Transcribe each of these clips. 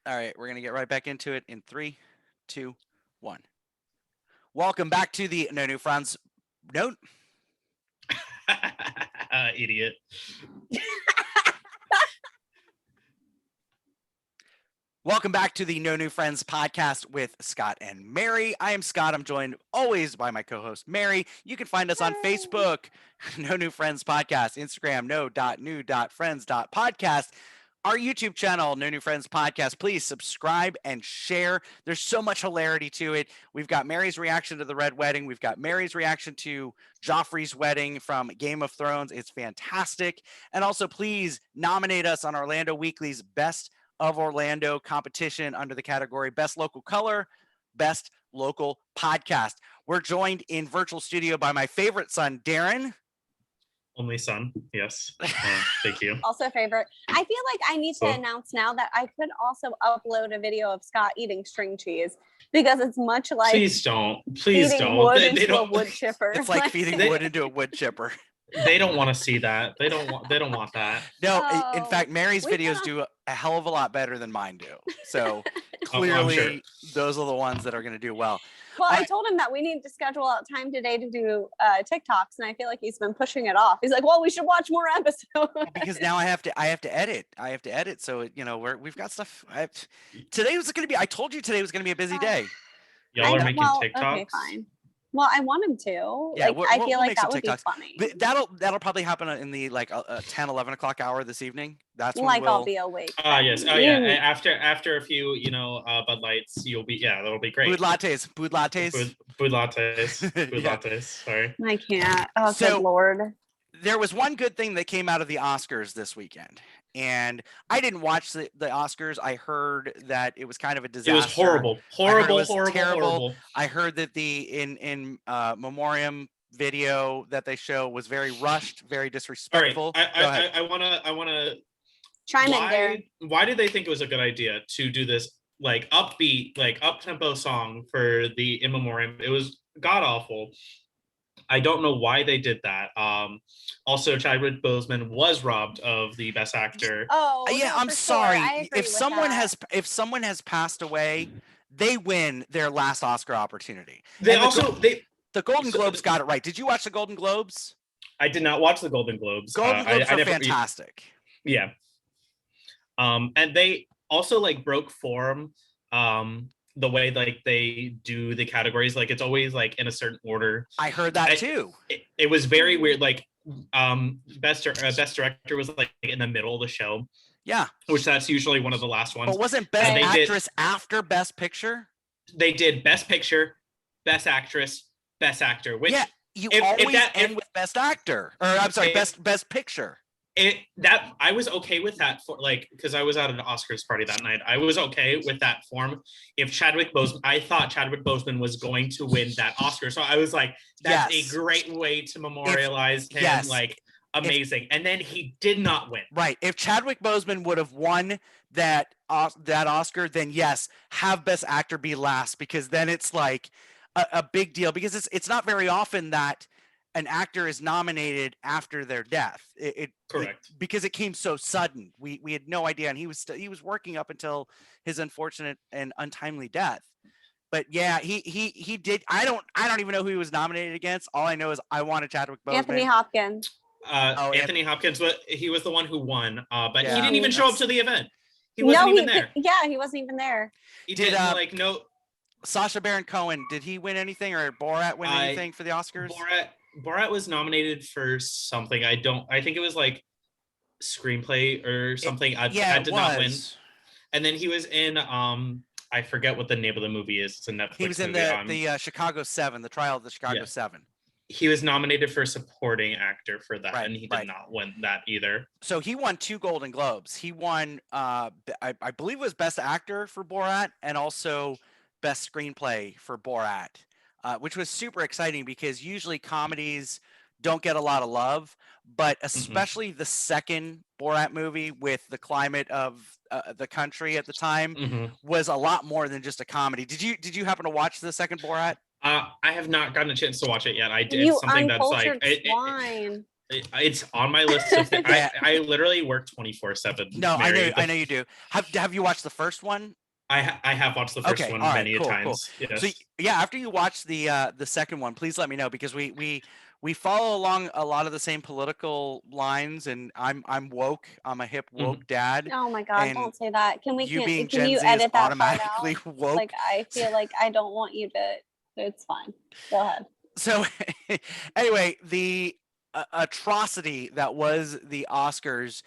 All right, we're going to get right back into it in 3, 2, 1. Welcome back to the No New Friends. No. Idiot. Welcome back to the No New Friends podcast with Scott and Mary. I am Scott. I'm joined always by my co-host, Mary. You can find us on Facebook, No New Friends Podcast, Instagram, no.new.friends.podcast. Our YouTube channel, No New Friends Podcast. Please subscribe and share. There's so much hilarity to it. We've got Mary's reaction to the Red Wedding. We've got Mary's reaction to Joffrey's wedding from Game of Thrones. It's fantastic. And also, please nominate us on Orlando Weekly's Best of Orlando competition under the category Best Local Color, Best Local Podcast. We're joined in virtual studio by my favorite son, Darren. Only son, yes. Thank you. Also favorite. I feel like I need to announce now that I could also upload a video of Scott eating string cheese because it's much like please don't wood into a wood chipper. It's like feeding wood into a wood chipper. They don't want to see that. They don't want that. No, in fact, Mary's videos do a hell of a lot better than mine do. So clearly, those are the ones that are going to do well. Well, I told him that we need to schedule out time today to do TikToks, and I feel like he's been pushing it off. He's like, "Well, we should watch more episodes." Because now I have to edit. So we've got stuff. Today was going to be. I told you today was going to be a busy day. Y'all are making TikToks. Okay, fine. Well, I want him to. Yeah, I feel like that would be funny. But that'll probably happen in the 10, 11 o'clock hour this evening. That's when I'll be awake. Yes. Oh yeah. After a few, Bud Lights, you'll be that'll be great. Bud lattes. Bud lattes. Sorry. I can't. Oh, good Lord. There was one good thing that came out of the Oscars this weekend. And I didn't watch the Oscars. I heard that it was kind of a disaster. It was horrible. Horrible. I heard that the in memoriam video that they show was very rushed, very disrespectful. All right. I wanna chime in there. Why did they think it was a good idea to do this upbeat, up-tempo song for the in memoriam? It was god awful. I don't know why they did that. Also, Chadwick Boseman was robbed of the Best Actor. Oh, yeah, I'm sorry. If someone has passed away, they win their last Oscar opportunity. The Golden Globes got it right. Did you watch the Golden Globes? I did not watch the Golden Globes. Golden Globes are fantastic. Yeah. And they also broke form. The way they do the categories, it's always in a certain order. I heard that too. It was very weird. Best director was in the middle of the show. Yeah, which that's usually one of the last ones. But wasn't Best Actress after Best Picture? They did Best Picture, Best Actress, Best Actor. Which you always end with Best Actor, or I'm sorry, Best Picture. I was okay with that for because I was at an Oscars party that night. I was okay with that form. If I thought Chadwick Boseman was going to win that Oscar, so I was like, that's a great way to memorialize him. Yes. Amazing. And then he did not win. Right. If Chadwick Boseman would have won that Oscar, then yes, have Best Actor be last, because then it's a big deal, because it's not very often that an actor is nominated after their death. Correct. Because it came so sudden. We had no idea, and he was working up until his unfortunate and untimely death. But yeah, he did. I don't even know who he was nominated against. All I know is I wanted Chadwick Boseman. Anthony Hopkins. Anthony Hopkins, but he was the one who won. But he didn't even show up to the event. He wasn't even there. Yeah, he wasn't even there. He did no. Sacha Baron Cohen, did he win anything, or Borat win anything for the Oscars? Borat was nominated for something. I think it was screenplay or something. I did not win. And then he was in I forget what the name of the movie is. It's a Netflix movie. He was in the Chicago 7, the trial of the Chicago 7. He was nominated for supporting actor for that, and he did not win that either. So he won 2 Golden Globes. He won I believe it was Best Actor for Borat, and also Best Screenplay for Borat. Which was super exciting, because usually comedies don't get a lot of love, but especially the second Borat movie, with the climate of the country at the time, was a lot more than just a comedy. Did you happen to watch the second Borat? I have not gotten a chance to watch it yet. I did something that's swine. It's on my list of things. Yeah. I literally work 24/7. No, Mary. I know you do. Have you watched the first one? I have watched the first one all right, many a cool. times. Yes. So yeah, after you watch the second one, please let me know, because we follow along a lot of the same political lines, and I'm woke. I'm a hip woke dad. Oh my God, and don't say that. Can we you being can Gen you Z is edit that part automatically out? woke. Like, I feel like I don't want you to. It's fine. Go ahead. So anyway, the atrocity that was the Oscars,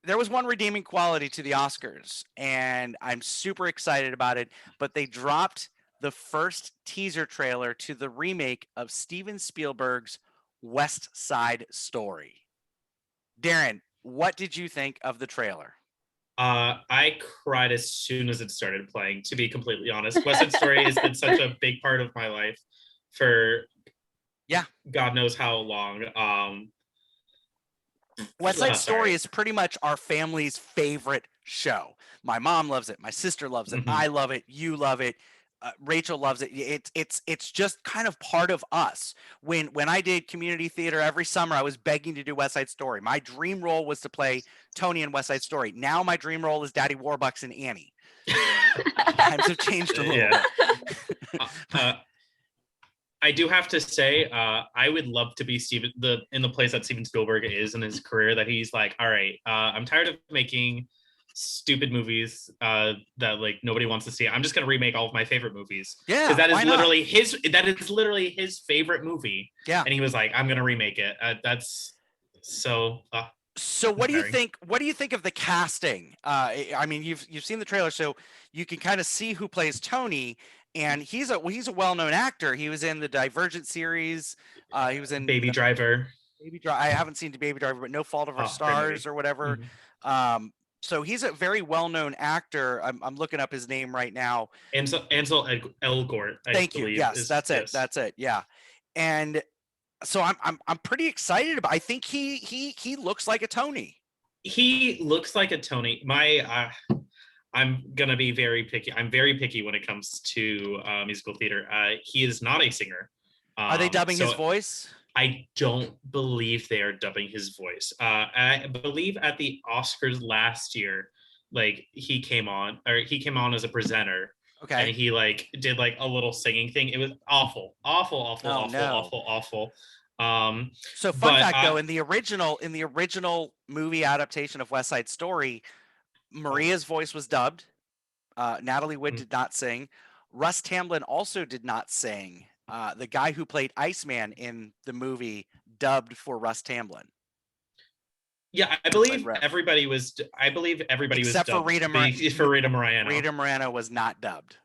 there was one redeeming quality to the Oscars, and I'm super excited about it. But they dropped the first teaser trailer to the remake of Steven Spielberg's West Side Story. Darren, what did you think of the trailer? I cried as soon as it started playing, to be completely honest. West Side Story has been such a big part of my life for God knows how long. West Side Story is pretty much our family's favorite show. My mom loves it. My sister loves it. I love it. You love it. Rachel loves it. It's just kind of part of us. When I did community theater every summer, I was begging to do West Side Story. My dream role was to play Tony in West Side Story. Now my dream role is Daddy Warbucks and Annie. Times have changed a little bit. I do have to say, I would love to be in the place that Steven Spielberg is in his career. That he's like, all right, I'm tired of making stupid movies that like nobody wants to see. I'm just gonna remake all of my favorite movies. Yeah, because that is literally his. That is literally his favorite movie. Yeah, and he was like, I'm gonna remake it. That's so. So what do you think? What do you think of the casting? I mean, you've seen the trailer, so you can kind of see who plays Tony. And he's a well-known actor. He was in the Divergent series. He was in Baby Driver. I haven't seen the Baby Driver, but No Fault of Our Stars or whatever. So he's a very well-known actor. I'm looking up his name right now. Ansel Elgort. Thank you. Yes, that's it. That's it. Yeah. And so I'm pretty excited about. I think he looks like a Tony. He looks like a Tony. I'm gonna be very picky. I'm very picky when it comes to musical theater. He is not a singer. Are they dubbing his voice? I don't believe they are dubbing his voice. I believe at the Oscars last year, like he came on as a presenter. Okay. And he like did like a little singing thing. It was awful. So fun fact though, in the original movie adaptation of West Side Story, Maria's voice was dubbed. Natalie Wood did not sing. Russ Tamblyn also did not sing. The guy who played Iceman in the movie dubbed for Russ Tamblyn. Yeah, I believe everybody was. Except for Rita Moreno. Rita Moreno was not dubbed.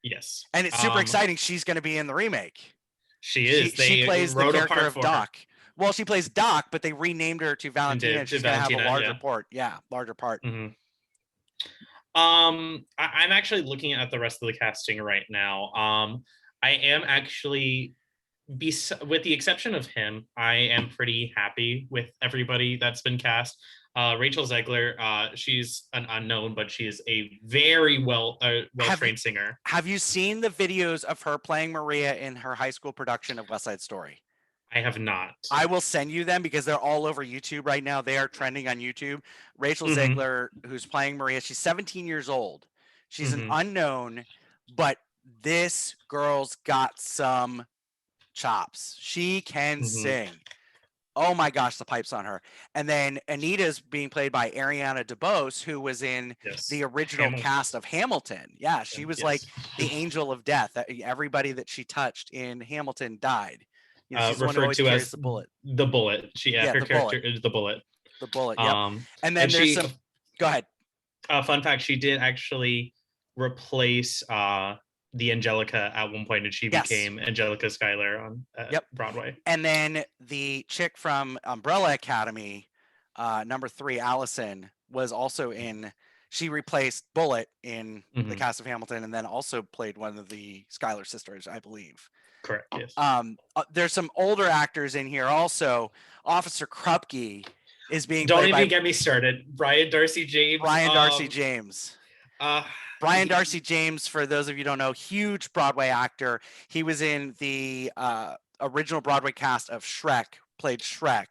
Yes, and it's super exciting. She's going to be in the remake. She is. She plays the character of Doc. Well, she plays Doc, but they renamed her to Valentina. And she's going to have a larger part. Yeah, larger part. I'm actually looking at the rest of the casting right now. I am actually, with the exception of him, I am pretty happy with everybody that's been cast. Rachel Zeigler, she's an unknown, but she is a very well-trained singer. Have you seen the videos of her playing Maria in her high school production of West Side Story? I have not. I will send you them because they're all over YouTube right now. They are trending on YouTube. Rachel Zeigler, who's playing Maria, she's 17 years old. She's an unknown, but this girl's got some chops. She can sing. Oh my gosh, the pipes on her. And then Anita's being played by Ariana DeBose, who was in the original cast of Hamilton. Yeah, she was like the angel of death. Everybody that she touched in Hamilton died. You know, she's referred to as the bullet. The bullet. Her character is the bullet. The bullet. Yep. And then there's some. Go ahead. Fun fact: she did actually replace the Angelica at one point, and she became Angelica Schuyler on Broadway. And then the chick from Umbrella Academy, number 3, Allison, was also in. She replaced Bullet in the cast of Hamilton, and then also played one of the Schuyler sisters, I believe. Correct. Yes. There's some older actors in here also. Officer Krupke is being. Don't even get me started. Brian Darcy James. Brian Darcy James, for those of you who don't know, huge Broadway actor. He was in the original Broadway cast of Shrek played Shrek.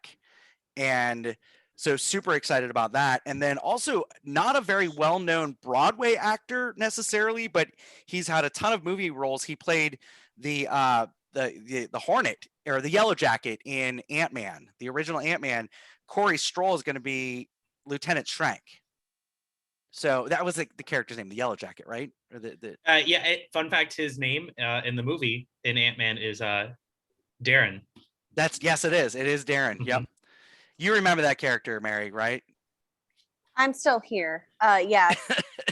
And so super excited about that. And then also not a very well-known Broadway actor necessarily, but he's had a ton of movie roles. He played the Hornet or the Yellow Jacket in Ant-Man, the original Ant-Man. Corey Stroll is going to be Lieutenant Schrank. So that was the character's name, the Yellow Jacket, right? Or fun fact, his name in the movie in Ant-Man is Darren. Yes, it is. It is Darren. Yep. You remember that character, Mary, right? I'm still here. Yeah.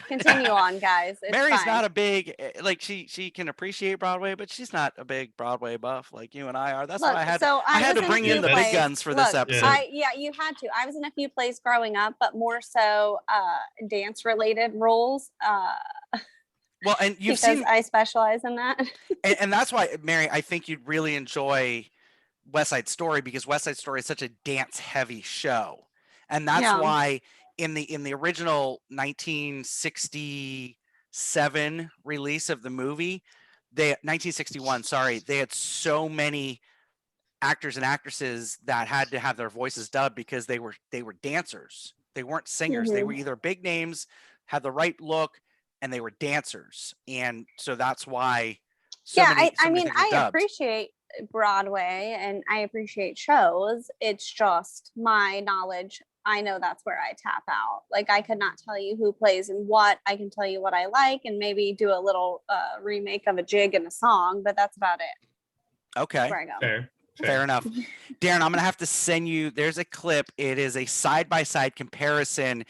Continue on, guys. It's Mary's fine. not a big, like, she can appreciate Broadway, but she's not a big Broadway buff like you and I are. That's why I had to bring in the big guns for this episode. You had to. I was in a few plays growing up, but more so dance related roles. Well, and you've seen, I specialize in that. and that's why, Mary, I think you'd really enjoy West Side Story, because West Side Story is such a dance heavy show. And that's why in the original 1967 release of the movie, 1961, sorry, they had so many actors and actresses that had to have their voices dubbed because they were dancers. They weren't singers. They were either big names, had the right look, and they were dancers. And so that's why I appreciate Broadway and I appreciate shows. It's just my knowledge. I know that's where I tap out. Like, I could not tell you who plays and what. I can tell you what I like and maybe do a little remake of a jig and a song, but that's about it. Okay. That's where I go. Fair enough. Darren, I'm going to have to send you, there's a clip. It is a side-by-side comparison.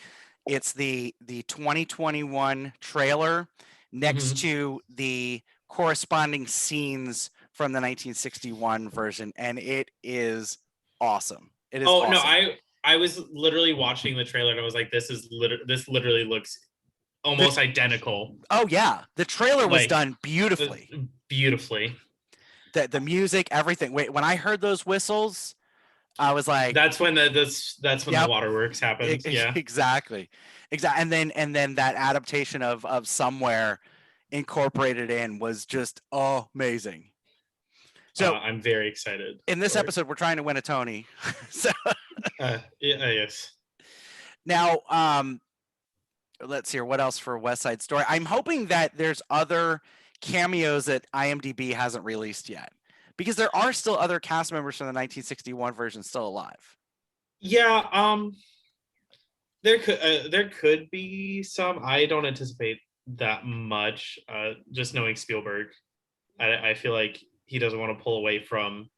It's the 2021 trailer next to the corresponding scenes from the 1961 version, and it is awesome. It is awesome. No, I was literally watching the trailer and I was like, this literally looks almost identical. Oh yeah, the trailer was done beautifully. The music, everything. Wait, when I heard those whistles, I was like, that's when the waterworks happened. Yeah, exactly. And then that adaptation of Somewhere incorporated in was just amazing. So I'm very excited. In this episode, we're trying to win a Tony. So yes. Now, let's hear what else for West Side Story. I'm hoping that there's other cameos that IMDb hasn't released yet, because there are still other cast members from the 1961 version still alive. Yeah, there could be some. I don't anticipate that much. Just knowing Spielberg, I feel like he doesn't want to pull away from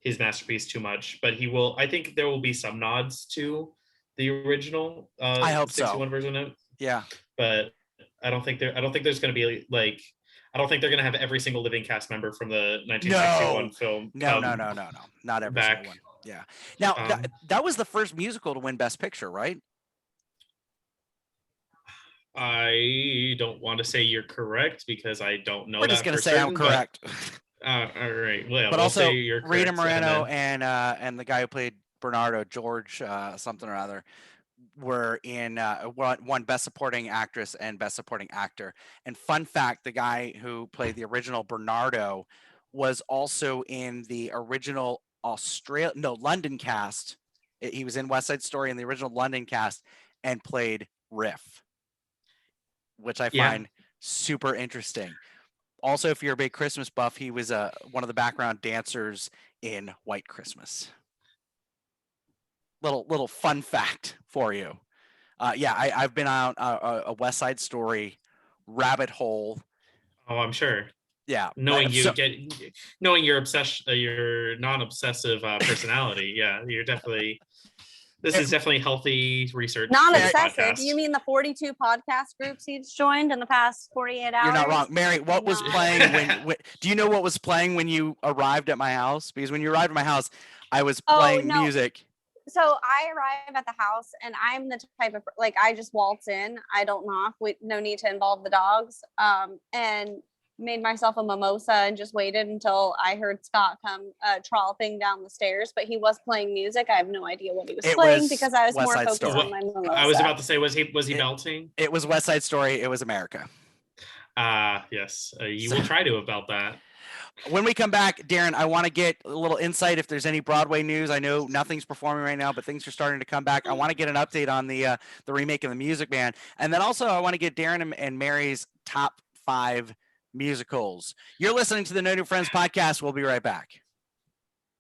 his masterpiece too much, but he will. I think there will be some nods to the original. I hope 61 version of. Yeah, but I don't think there's going to be like. I don't think they're going to have every single living cast member from the 1961 film. No, not every single one. Yeah. Now that was the first musical to win Best Picture, right? I don't want to say you're correct because I don't know. We're just going to say I'm correct. All right. Well, but also Rita Moreno and the guy who played Bernardo, George something or other, were in won Best Supporting Actress and Best Supporting Actor. And fun fact, the guy who played the original Bernardo was also in the original London cast. He was in West Side Story in the original London cast and played Riff, which I find super interesting. Also, if you're a big Christmas buff, he was one of the background dancers in White Christmas. Little fun fact for you. I've been on a West Side Story rabbit hole. Oh, I'm sure. Yeah, knowing your obsession, your non-obsessive personality. Yeah, you're definitely. This is definitely healthy research. Non-obsessive? You mean the 42 podcast groups he's joined in the past 48 hours? You're not wrong. Mary, what was playing when do you know what was playing when you arrived at my house? Because when you arrived at my house, I was playing music. So I arrive at the house and I'm the type of, like, I just waltz in. I don't knock. No need to involve the dogs. And made myself a mimosa and just waited until I heard Scott come trolloping down the stairs, but he was playing music. I have no idea what he was playing because I was more focused on my mimosa. I was about to say, was he belting? It was West Side Story. It was America. Yes. You will try to about that. When we come back, Darren, I want to get a little insight if there's any Broadway news. I know nothing's performing right now, but things are starting to come back. I want to get an update on the remake of The Music Man, and then also I want to get Darren and Mary's top 5 musicals. You're listening to the No New Friends podcast. We'll be right back.